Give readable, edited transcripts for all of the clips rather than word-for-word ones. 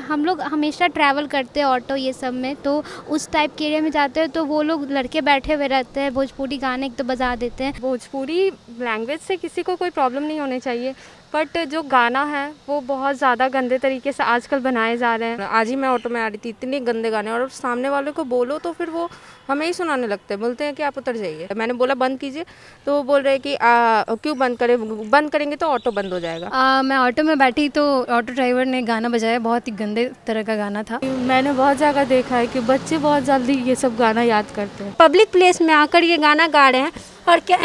हम लोग हमेशा ट्रैवल करते हैं ऑटो ये सब में, तो उस टाइप के एरिया में जाते हैं तो वो लोग लड़के बैठे हुए रहते हैं, भोजपुरी गाने एक तो बजा देते हैं। भोजपुरी लैंग्वेज से किसी को कोई प्रॉब्लम नहीं होनी चाहिए, बट जो गाना है वो बहुत ज़्यादा गंदे तरीके से आजकल बनाए जा रहे हैं। आज ही मैं ऑटो में आ रही थी, इतने गंदे गाने, और सामने वाले को बोलो तो फिर वो हमें ही सुनाने लगते हैं, बोलते हैं कि आप उतर जाइए। मैंने बोला बंद कीजिए तो वो बोल रहे हैं कि क्यों बंद करें, बंद करेंगे तो ऑटो बंद हो जाएगा। मैं ऑटो में बैठी तो ऑटो ड्राइवर ने गाना बजाया, बहुत ही गंदे तरह का गाना था। मैंने बहुत जगह देखा है कि बच्चे बहुत जल्दी ये सब गाना याद करते हैं। पब्लिक प्लेस में आकर ये गाना गा रहे हैं, और क्या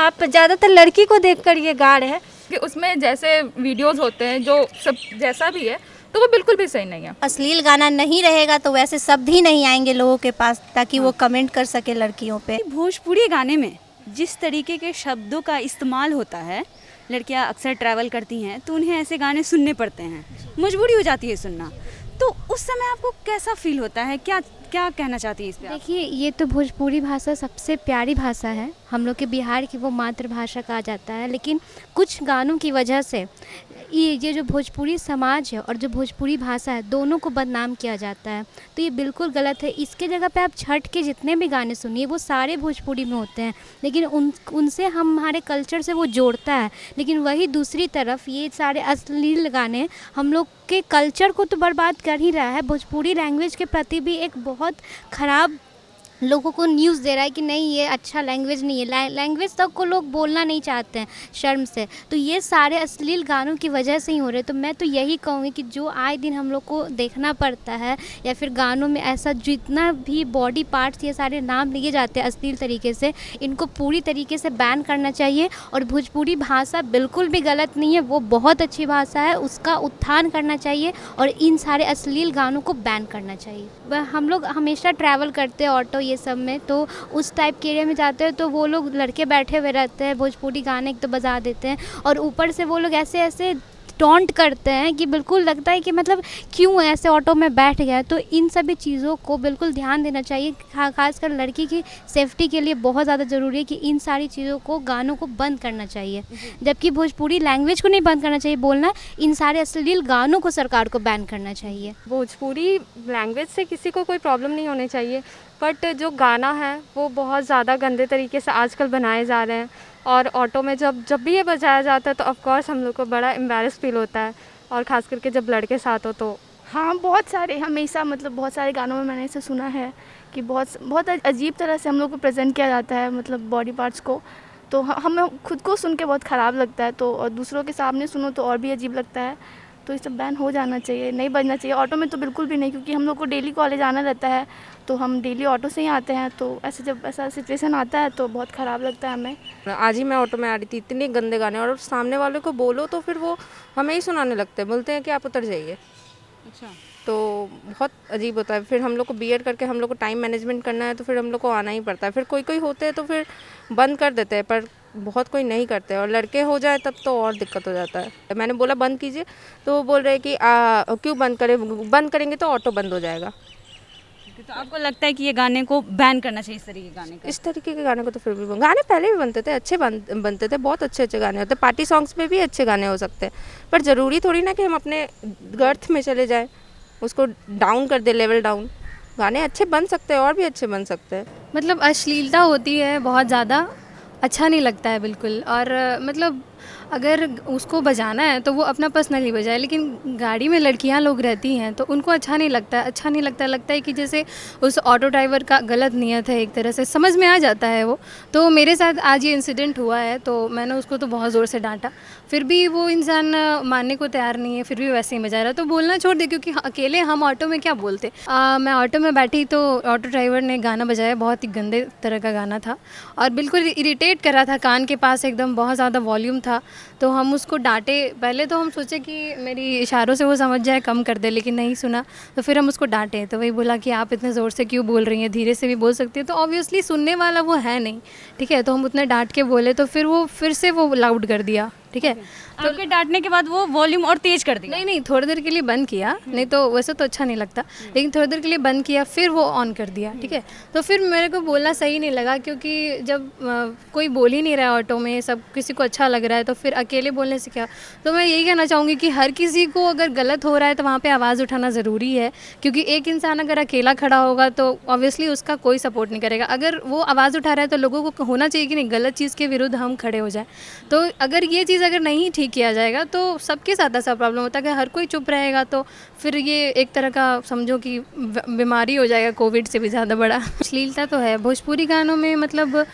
आप ज़्यादातर लड़की को देखकर ये गा रहे हैं कि उसमें जैसे वीडियोस होते हैं जो सब जैसा भी है, तो वो बिल्कुल भी सही नहीं है। अश्लील गाना नहीं रहेगा तो वैसे शब्द ही नहीं आएंगे लोगों के पास ताकि वो कमेंट कर सके लड़कियों पे। भोजपुरी गाने में जिस तरीके के शब्दों का इस्तेमाल होता है, लड़कियां अक्सर ट्रैवल करती हैं तो उन्हें ऐसे गाने सुनने पड़ते हैं, मजबूरी हो जाती है सुनना। तो उस समय आपको कैसा फील होता है, क्या क्या कहना चाहती है इस पे? देखिए, ये तो भोजपुरी भाषा सबसे प्यारी भाषा है, हम लोग के बिहार की वो मातृभाषा कहा जाता है, लेकिन कुछ गानों की वजह से ये जो भोजपुरी समाज है और जो भोजपुरी भाषा है, दोनों को बदनाम किया जाता है। तो ये बिल्कुल गलत है। इसके जगह पे आप छठ के जितने भी गाने सुनिए वो सारे भोजपुरी में होते हैं, लेकिन उनसे हमारे कल्चर से वो जोड़ता है। लेकिन वही दूसरी तरफ ये सारे अश्लील गाने हम लोग के कल्चर को तो बर्बाद कर ही रहा है। भोजपुरी लैंग्वेज के प्रति भी एक बहुत ख़राब लोगों को न्यूज़ दे रहा है कि नहीं ये अच्छा लैंग्वेज नहीं है, लैंग्वेज तक को लोग बोलना नहीं चाहते हैं शर्म से। तो ये सारे अश्लील गानों की वजह से ही हो रहे हैं। तो मैं तो यही कहूँगी कि जो आए दिन हम लोग को देखना पड़ता है या फिर गानों में ऐसा जितना भी बॉडी पार्ट्स ये सारे नाम लिए जाते हैं अश्लील तरीके से, इनको पूरी तरीके से बैन करना चाहिए। और भोजपुरी भाषा बिल्कुल भी गलत नहीं है, वो बहुत अच्छी भाषा है, उसका उत्थान करना चाहिए और इन सारे अश्लील गानों को बैन करना चाहिए। हम लोग हमेशा ट्रैवल करते हैं ऑटो ये सब में, तो उस टाइप के एरिया में जाते हैं तो वो लोग लड़के बैठे हुए रहते हैं, भोजपुरी गाने एक तो बजा देते हैं और ऊपर से वो लोग ऐसे ऐसे टॉन्ट करते हैं कि बिल्कुल लगता है कि मतलब क्यों ऐसे ऑटो में बैठ गया। तो इन सभी चीज़ों को बिल्कुल ध्यान देना चाहिए, खासकर लड़की की सेफ्टी के लिए बहुत ज़्यादा ज़रूरी है कि इन सारी चीज़ों को गानों को बंद करना चाहिए। जबकि भोजपुरी लैंग्वेज को नहीं बंद करना चाहिए बोलना, इन सारे अश्लील गानों को सरकार को बैन करना चाहिए। भोजपुरी लैंग्वेज से किसी को कोई प्रॉब्लम नहीं होनी चाहिए, बट जो गाना है वो बहुत ज़्यादा गंदे तरीके से आजकल बनाए जा रहे हैं। और ऑटो में जब भी ये बजाया जाता है तो ऑफकोर्स हम लोग को बड़ा एम्बैरेस फील होता है, और ख़ास करके जब लड़के साथ हो तो। हाँ, बहुत सारे हमेशा मतलब बहुत सारे गानों में मैंने इसे सुना है कि बहुत अजीब तरह से हम लोग को प्रेजेंट किया जाता है, मतलब बॉडी पार्ट्स को। तो हमें खुद को सुन के बहुत ख़राब लगता है, तो और दूसरों के सामने सुनो तो और भी अजीब लगता है। तो ये सब बैन हो जाना चाहिए, नहीं बजना चाहिए ऑटो में तो बिल्कुल भी नहीं, क्योंकि हम लोग को डेली कॉलेज आना रहता है तो हम डेली ऑटो से ही आते हैं। तो ऐसे जब ऐसा सिचुएशन आता है तो बहुत ख़राब लगता है हमें। आज ही मैं ऑटो में आ रही थी, इतने गंदे गाने, और सामने वाले को बोलो तो फिर वो हमें ही सुनाने लगते हैं, बोलते हैं कि आप उतर जाइए। अच्छा, तो बहुत अजीब होता है। फिर हम लोग को बीएड करके हम लोग को टाइम मैनेजमेंट करना है तो फिर हम लोग को आना ही पड़ता है। फिर कोई कोई होते हैं तो फिर बंद कर देते हैं, पर बहुत कोई नहीं करते, और लड़के हो जाए तब तो और दिक्कत हो जाता है। मैंने बोला बंद कीजिए तो वो बोल रहे हैं कि क्यों बंद करें, बंद करेंगे तो ऑटो बंद हो जाएगा। तो आपको लगता है कि ये गाने को बैन करना चाहिए, इस तरीके के गाने को? इस तरीके के गाने को तो फिर भी गाने पहले भी बनते थे, अच्छे बनते थे, बहुत अच्छे अच्छे गाने होते, पार्टी सॉन्ग्स में भी अच्छे गाने हो सकते हैं। पर ज़रूरी थोड़ी ना कि हम अपने गर्थ में चले जाएं, उसको डाउन कर दे, लेवल डाउन। गाने अच्छे बन सकते हैं और भी अच्छे बन सकते हैं। मतलब अश्लीलता होती है बहुत ज़्यादा, अच्छा नहीं लगता है बिल्कुल। और मतलब अगर उसको बजाना है तो वो अपना पर्सनली बजाए, लेकिन गाड़ी में लड़कियां लोग रहती हैं तो उनको अच्छा नहीं लगता है। अच्छा नहीं लगता, लगता है कि जैसे उस ऑटो ड्राइवर का गलत नियत है, एक तरह से समझ में आ जाता है वो। तो मेरे साथ आज ये इंसिडेंट हुआ है, तो मैंने उसको तो बहुत ज़ोर से डांटा, फिर भी वो इंसान मानने को तैयार नहीं है, फिर भी वैसे ही बजा रहा। तो बोलना छोड़ दे, क्योंकि अकेले हम ऑटो में क्या बोलते। मैं ऑटो में बैठी तो ऑटो ड्राइवर ने गाना बजाया, बहुत ही गंदे तरह का गाना था और बिल्कुल इरिटेट कर रहा था, कान के पास एकदम बहुत ज़्यादा वॉल्यूम था। तो हम उसको डांटे, पहले तो हम सोचे कि मेरी इशारों से वो समझ जाए, कम कर दे, लेकिन नहीं सुना। तो फिर हम उसको डांटे, तो वही बोला कि आप इतने ज़ोर से क्यों बोल रही हैं, धीरे से भी बोल सकती है। तो ऑब्वियसली सुनने वाला वो है नहीं, ठीक है। तो हम उतने डांट के बोले तो फिर वो फिर से वो लाउड कर दिया। ठीक है। तो आपके डांटने के बाद वो वॉल्यूम और तेज कर दिया? नहीं, थोड़ी देर के लिए बंद किया, नहीं तो वैसे तो अच्छा नहीं लगता, लेकिन थोड़ी देर के लिए बंद किया, फिर वो ऑन कर दिया, ठीक है। तो फिर मेरे को बोलना सही नहीं लगा, क्योंकि जब कोई बोल ही नहीं रहा है ऑटो में, सब किसी को अच्छा लग रहा है, तो फिर अकेले बोलने से क्या। तो मैं यही कहना चाहूँगी कि हर किसी को अगर गलत हो रहा है तो वहाँ पे आवाज़ उठाना ज़रूरी है, क्योंकि एक इंसान अगर अकेला खड़ा होगा तो ऑब्वियसली उसका कोई सपोर्ट नहीं करेगा। अगर वो आवाज़ उठा रहा है तो लोगों को होना चाहिए कि नहीं, गलत चीज़ के विरुद्ध हम खड़े हो जाए। तो अगर ये चीज़ अगर नहीं ठीक किया जाएगा तो सबके साथ ऐसा प्रॉब्लम होता है कि हर कोई चुप रहेगा, तो फिर ये एक तरह का समझो कि बीमारी हो जाएगा, कोविड से भी ज़्यादा बड़ा। अश्लीलता तो है भोजपुरी गानों में, मतलब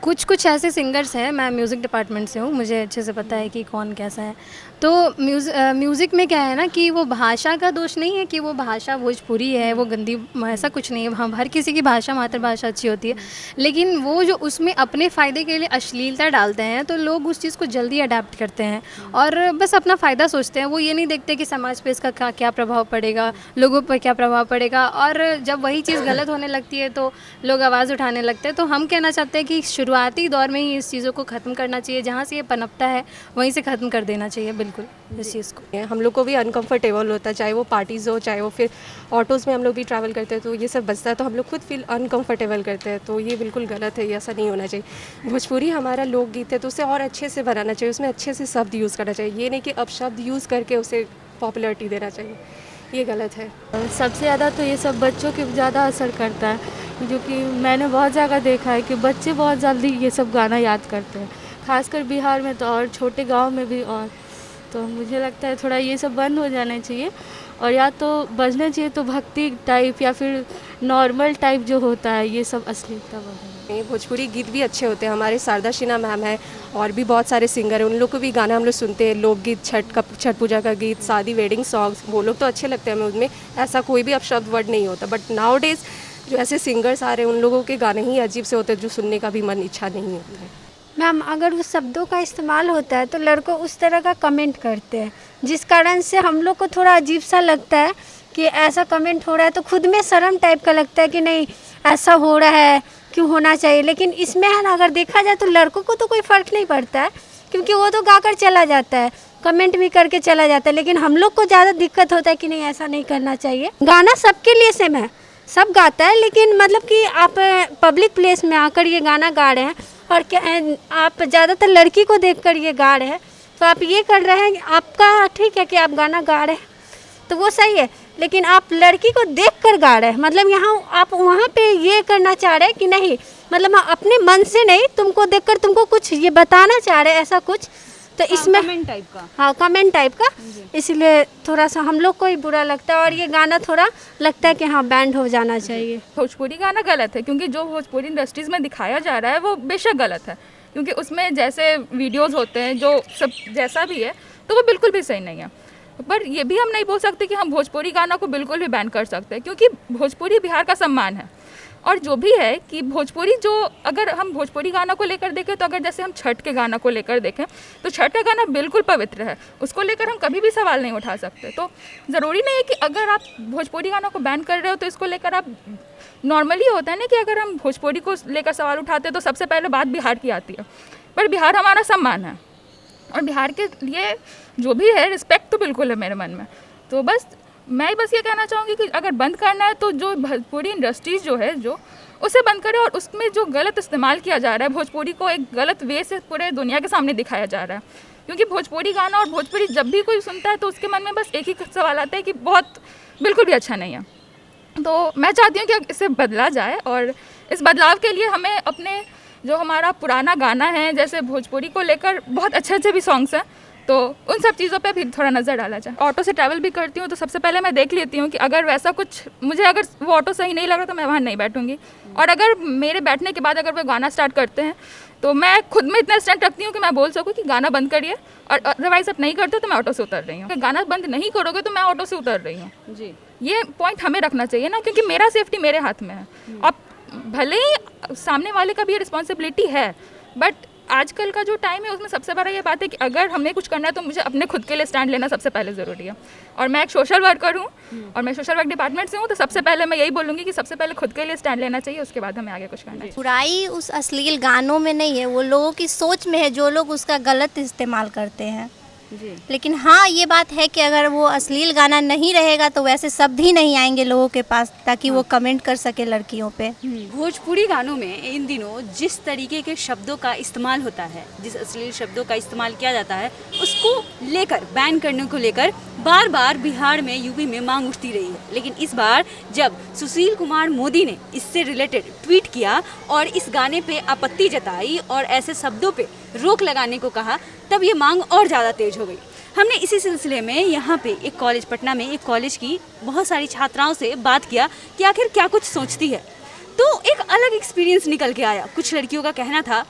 कुछ ऐसे सिंगर्स हैं, मैं म्यूज़िक डिपार्टमेंट से हूँ, मुझे अच्छे से पता है कि कौन कैसा है। तो म्यूज़िक में क्या है ना कि वो भाषा का दोष नहीं है कि वो भाषा भोजपुरी है, वो गंदी, ऐसा कुछ नहीं है। हम हर किसी की भाषा, मातृभाषा अच्छी होती है, लेकिन वो जो उसमें अपने फ़ायदे के लिए अश्लीलता डालते हैं तो लोग उस चीज़ को जल्दी अडेप्ट करते हैं और बस अपना फ़ायदा सोचते हैं। वो ये नहीं देखते कि समाज पे इसका क्या प्रभाव पड़ेगा, लोगों पर क्या प्रभाव पड़ेगा, और जब वही चीज़ गलत होने लगती है तो लोग आवाज़ उठाने लगते हैं। तो हम कहना चाहते हैं कि शुरुआती दौर में ही इस चीज़ों को ख़त्म करना चाहिए, जहाँ से ये पनपता है वहीं से ख़त्म कर देना चाहिए बिल्कुल इस चीज़ को। हम लोग को भी अनकंफर्टेबल होता है, चाहे वो पार्टीज़ हो, चाहे वो फिर ऑटोज़ में हम लोग भी ट्रैवल करते हैं, तो ये सब बजता है तो हम लोग खुद फील अनकंफर्टेबल करते हैं। तो ये बिल्कुल गलत है, ये ऐसा नहीं होना चाहिए। भोजपुरी हमारा लोकगीत है तो उसे और अच्छे से बनाना चाहिए, उसमें अच्छे से शब्द यूज़ करना चाहिए, ये नहीं कि अब शब्द यूज़ करके उसे पॉपुलरिटी देना चाहिए, ये गलत है। सबसे ज़्यादा तो ये सब बच्चों के ज़्यादा असर करता है, क्योंकि मैंने बहुत जगह देखा है कि बच्चे बहुत जल्दी ये सब गाना याद करते हैं, खासकर बिहार में तो और छोटे गांव में भी। और तो मुझे लगता है थोड़ा ये सब बंद हो जाना चाहिए, और या तो बजना चाहिए तो भक्ति टाइप या फिर नॉर्मल टाइप जो होता है, ये सब अश्लीलता वगैरह। भोजपुरी गीत भी अच्छे होते हैं, हमारे शारदा सिन्हा मैम है और भी बहुत सारे सिंगर हैं, उन लोग को भी गाना हम लोग सुनते हैं, लोकगीत, छठ पूजा का गीत, शादी वेडिंग सॉन्ग्स, वो लोग तो अच्छे लगते हैं हमें, उनमें ऐसा कोई भी अपशब्द वर्ड नहीं होता। बट नाउ डेज जो ऐसे सिंगर्स आ रहे हैं उन लोगों के गाने ही अजीब से होते हैं, जो सुनने का भी मन इच्छा नहीं होता है। मैम, अगर उस शब्दों का इस्तेमाल होता है तो लड़कों उस तरह का कमेंट करते हैं, जिस कारण से हम लोग को थोड़ा अजीब सा लगता है कि ऐसा कमेंट हो रहा है, तो खुद में शर्म टाइप का लगता है कि नहीं ऐसा हो रहा है, क्यों होना चाहिए। लेकिन इसमें है ना, अगर देखा जाए तो लड़कों को तो कोई फ़र्क नहीं पड़ता है, क्योंकि वो तो गाकर चला जाता है, कमेंट भी करके चला जाता है। लेकिन हम लोग को ज़्यादा दिक्कत होता है कि नहीं ऐसा नहीं करना चाहिए। गाना सबके लिए सेम है, सब गाता है, लेकिन मतलब कि आप पब्लिक प्लेस में आकर ये गाना गा रहे हैं और क्या आप ज़्यादातर लड़की को देखकर ये गा रहे हैं, तो आप ये कर रहे हैं, आपका ठीक है कि आप गाना गा रहे हैं तो वो सही है, लेकिन आप लड़की को देखकर गा रहे हैं, मतलब यहाँ आप वहाँ पे ये करना चाह रहे हैं कि नहीं, मतलब हाँ, अपने मन से नहीं, तुमको देखकर तुमको कुछ ये बताना चाह रहे हैं, ऐसा कुछ। तो इसमें कमेंट टाइप का, हाँ कमेंट टाइप का, इसलिए थोड़ा सा हम लोग को ही बुरा लगता है और ये गाना थोड़ा लगता है कि हाँ बैंड हो जाना चाहिए। भोजपुरी गाना गलत है, क्योंकि जो भोजपुरी इंडस्ट्रीज़ में दिखाया जा रहा है वो बेशक गलत है, क्योंकि उसमें जैसे वीडियोस होते हैं जो सब जैसा भी है तो वो बिल्कुल भी सही नहीं है। पर ये भी हम नहीं बोल सकते कि हम भोजपुरी गाना को बिल्कुल भी बैन कर सकते हैं, क्योंकि भोजपुरी बिहार का सम्मान है। और जो भी है कि भोजपुरी जो, अगर हम भोजपुरी गाना को लेकर देखें तो अगर जैसे हम छठ के गाना को लेकर देखें तो छठ का गाना बिल्कुल पवित्र है, उसको लेकर हम कभी भी सवाल नहीं उठा सकते। तो ज़रूरी नहीं है कि अगर आप भोजपुरी गाना को बैन कर रहे हो तो इसको लेकर आप, नॉर्मली होता है ना कि अगर हम भोजपुरी को लेकर सवाल उठाते हैं तो सबसे पहले बात बिहार की आती है, पर बिहार हमारा सम्मान है और बिहार के लिए जो भी है रिस्पेक्ट तो बिल्कुल है मेरे मन में। तो बस मैं बस ये कहना चाहूँगी कि अगर बंद करना है तो जो भोजपुरी इंडस्ट्रीज़ जो है जो उसे बंद करें, और उसमें जो गलत इस्तेमाल किया जा रहा है, भोजपुरी को एक गलत वे से पूरे दुनिया के सामने दिखाया जा रहा है। क्योंकि भोजपुरी गाना और भोजपुरी जब भी कोई सुनता है तो उसके मन में बस एक ही सवाल आता है कि बहुत बिल्कुल भी अच्छा नहीं है। तो मैं चाहती हूँ कि इसे बदला जाए, और इस बदलाव के लिए हमें अपने जो हमारा पुराना गाना है, जैसे भोजपुरी को लेकर बहुत अच्छे अच्छे भी सॉन्ग्स हैं, तो उन सब चीज़ों पे भी थोड़ा नज़र डाला जाए। ऑटो से ट्रैवल भी करती हूँ तो सबसे पहले मैं देख लेती हूँ कि अगर वैसा कुछ मुझे, अगर वो ऑटो सही नहीं लग रहा तो मैं वहाँ नहीं बैठूँगी, और अगर मेरे बैठने के बाद अगर वो गाना स्टार्ट करते हैं तो मैं खुद में इतना स्टैंड रखती हूँ कि मैं बोल सकूँ कि गाना बंद करिए, और अदरवाइज़ आप नहीं करते तो मैं ऑटो से उतर रही हूँ। गाना बंद नहीं करोगे तो मैं ऑटो से उतर रही हूँ जी। ये पॉइंट हमें रखना चाहिए ना, क्योंकि मेरा सेफ्टी मेरे हाथ में है। अब भले ही सामने वाले का भी ये रिस्पॉन्सिबिलिटी है, बट आजकल का जो टाइम है उसमें सबसे बड़ा ये बात है कि अगर हमें कुछ करना है तो मुझे अपने खुद के लिए स्टैंड लेना सबसे पहले ज़रूरी है। और मैं एक सोशल वर्कर हूँ और मैं सोशल वर्क डिपार्टमेंट से हूँ, तो सबसे पहले मैं यही बोलूँगी कि सबसे पहले खुद के लिए स्टैंड लेना चाहिए, उसके बाद हमें आगे कुछ करना चाहिए। बुराई उस अश्लील गानों में नहीं है, वो लोगों की सोच में है जो लोग उसका गलत इस्तेमाल करते हैं। जी। लेकिन हाँ ये बात है कि अगर वो अश्लील गाना नहीं रहेगा तो वैसे शब्द ही नहीं आएंगे लोगों के पास ताकि वो कमेंट कर सके लड़कियों पे। भोजपुरी गानों में इन दिनों जिस तरीके के शब्दों का इस्तेमाल होता है, जिस अश्लील शब्दों का इस्तेमाल किया जाता है, उसको लेकर बैन करने को लेकर बार बार बिहार में, यूपी में मांग उठती रही है। लेकिन इस बार जब सुशील कुमार मोदी ने इससे रिलेटेड ट्वीट किया और इस गाने पे आपत्ति जताई और ऐसे शब्दों पे रोक लगाने को कहा, तब ये मांग और ज़्यादा तेज हो गई। हमने इसी सिलसिले में यहाँ पे एक कॉलेज, पटना में एक कॉलेज की बहुत सारी छात्राओं से बात किया कि आखिर क्या कुछ सोचती है। तो एक अलग एक्सपीरियंस निकल के आया। कुछ लड़कियों का कहना था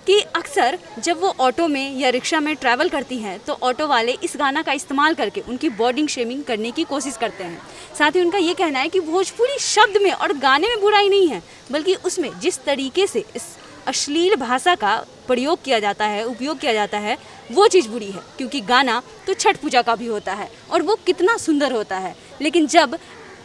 कि अक्सर जब वो ऑटो में या रिक्शा में ट्रैवल करती हैं तो ऑटो वाले इस गाना का इस्तेमाल करके उनकी बॉडी शेमिंग करने की कोशिश करते हैं। साथ ही उनका ये कहना है कि भोजपुरी शब्द में और गाने में बुराई नहीं है, बल्कि उसमें जिस तरीके से इस अश्लील भाषा का प्रयोग किया जाता है, उपयोग किया जाता है, वो चीज़ बुरी है। क्योंकि गाना तो छठ पूजा का भी होता है और वो कितना सुंदर होता है, लेकिन जब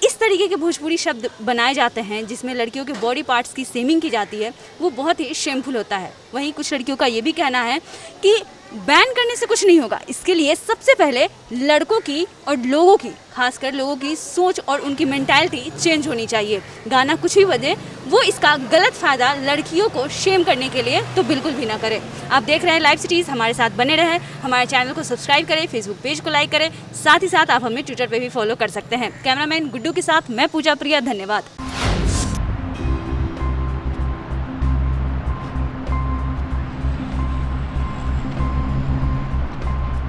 इस तरीके के भोजपुरी शब्द बनाए जाते हैं जिसमें लड़कियों के बॉडी पार्ट्स की शेमिंग की जाती है, वो बहुत ही शेमफुल होता है। वहीं कुछ लड़कियों का ये भी कहना है कि बैन करने से कुछ नहीं होगा, इसके लिए सबसे पहले लड़कों की और लोगों की, खासकर लोगों की सोच और उनकी मेंटालिटी चेंज होनी चाहिए। गाना कुछ भी बजे, वो इसका गलत फ़ायदा लड़कियों को शेम करने के लिए तो बिल्कुल भी ना करें। आप देख रहे हैं लाइव सिटीज़, हमारे साथ बने रहें, हमारे चैनल को सब्सक्राइब करें, फेसबुक पेज को लाइक करें, साथ ही साथ आप हमें ट्विटर पर भी फॉलो कर सकते हैं। कैमरामैन गुड्डू के साथ मैं पूजा प्रिया, धन्यवाद।